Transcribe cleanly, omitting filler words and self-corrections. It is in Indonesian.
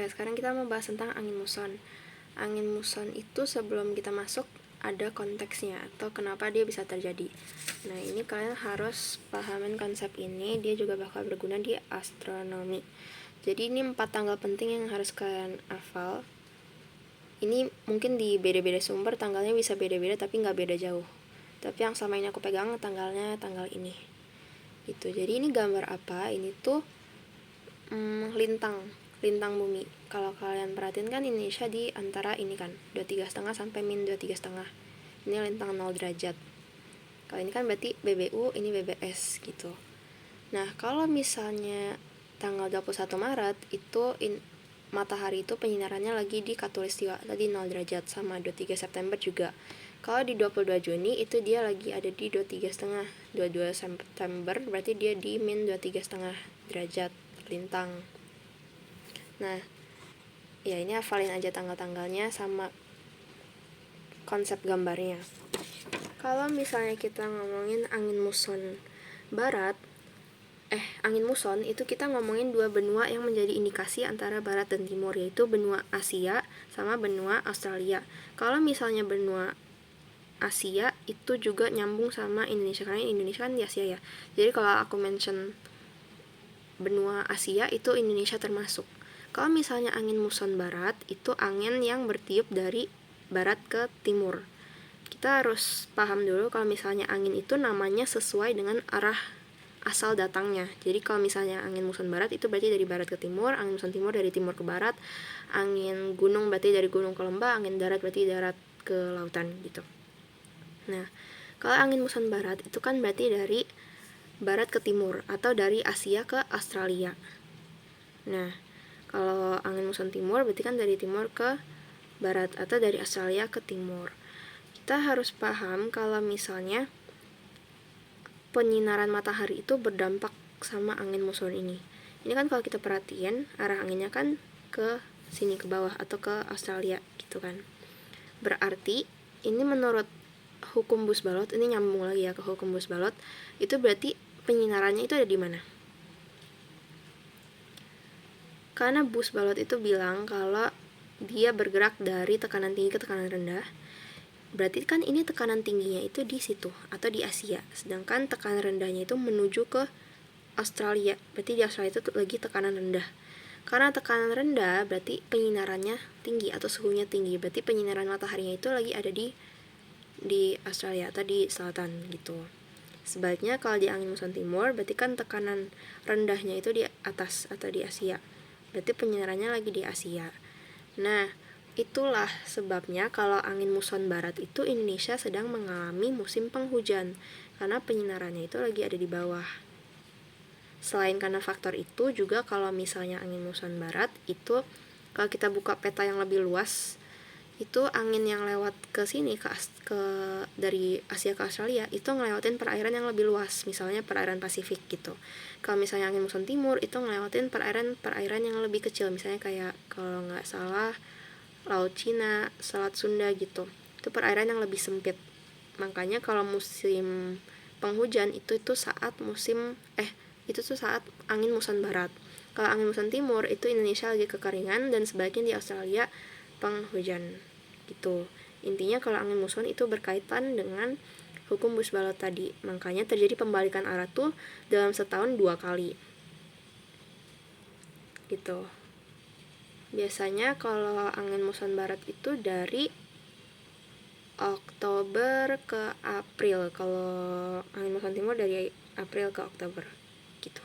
Oke, sekarang kita mau bahas tentang angin muson. Angin muson itu sebelum kita masuk ada konteksnya atau kenapa dia bisa terjadi. Nah, ini kalian harus pahamin konsep ini, dia juga bakal berguna di astronomi. Jadi ini 4 tanggal penting yang harus kalian hafal. Ini mungkin di beda-beda sumber tanggalnya bisa beda-beda tapi nggak beda jauh. Tapi yang selama ini aku pegang tanggalnya tanggal ini. Gitu. Jadi ini gambar apa? Ini tuh lintang bumi. Kalau kalian perhatiin kan Indonesia di antara ini kan 23,5 sampai min 23,5. Ini lintang 0 derajat. Kalau ini kan berarti BBU, ini BBS gitu. Nah, kalau misalnya tanggal 21 Maret itu matahari itu penyinarannya lagi di Khatulistiwa, tadi 0 derajat, sama 23 September juga. Kalau di 22 Juni itu dia lagi ada di 23,5. 22 September berarti dia di min 23,5 derajat lintang. Nah, ya ini hafalin aja tanggal-tanggalnya sama konsep gambarnya. Kalau misalnya kita ngomongin angin muson barat, angin muson itu kita ngomongin dua benua yang menjadi indikasi antara barat dan timur, yaitu benua Asia sama benua Australia. Kalau misalnya benua Asia itu juga nyambung sama Indonesia, karena Indonesia kan di Asia ya. Jadi kalau aku mention benua Asia itu Indonesia termasuk. Kalau misalnya angin muson barat itu angin yang bertiup dari barat ke timur. Kita harus paham dulu kalau misalnya angin itu namanya sesuai dengan arah asal datangnya. Jadi kalau misalnya angin muson barat itu berarti dari barat ke timur, angin muson timur dari timur ke barat, angin gunung berarti dari gunung ke lembah, angin darat berarti darat ke lautan gitu. Nah, kalau angin muson barat itu kan berarti dari barat ke timur atau dari Asia ke Australia. Nah, kalau angin muson timur berarti kan dari timur ke barat atau dari Australia ke timur. Kita harus paham kalau misalnya penyinaran matahari itu berdampak sama angin muson ini. Ini kan kalau kita perhatiin arah anginnya kan ke sini, ke bawah atau ke Australia gitu kan. Berarti ini menurut hukum Bush-Balot, ini nyambung lagi ya ke hukum Bush-Balot, itu berarti penyinarannya itu ada di mana? Karena Bush-Balot itu bilang kalau dia bergerak dari tekanan tinggi ke tekanan rendah, berarti kan ini tekanan tingginya itu di situ atau di Asia, sedangkan tekanan rendahnya itu menuju ke Australia, berarti di Australia itu lagi tekanan rendah. Karena tekanan rendah berarti penyinarannya tinggi atau suhunya tinggi, berarti penyinaran mataharinya itu lagi ada di Australia atau di selatan gitu. Sebaliknya kalau di angin muson timur berarti kan tekanan rendahnya itu di atas atau di Asia, berarti penyinarannya lagi di Asia. Nah, itulah sebabnya kalau angin muson barat itu Indonesia sedang mengalami musim penghujan, karena penyinarannya itu lagi ada di bawah. Selain karena faktor itu juga kalau misalnya angin muson barat itu kalau kita buka peta yang lebih luas, itu angin yang lewat ke sini dari Asia ke Australia itu ngelewatin perairan yang lebih luas, misalnya perairan Pasifik gitu. Kalau misalnya angin muson timur itu ngelewatin perairan yang lebih kecil, misalnya kayak kalau nggak salah Laut Cina, Selat Sunda gitu. Itu perairan yang lebih sempit. Makanya kalau musim penghujan itu saat saat angin muson barat. Kalau angin muson timur itu Indonesia lagi kekeringan dan sebagian di Australia penghujan gitu. Intinya kalau angin muson itu berkaitan dengan hukum Bush-Balot tadi. Makanya terjadi pembalikan arah tuh dalam setahun 2 kali. Gitu. Biasanya kalau angin muson barat itu dari Oktober ke April. Kalau angin muson timur dari April ke Oktober gitu.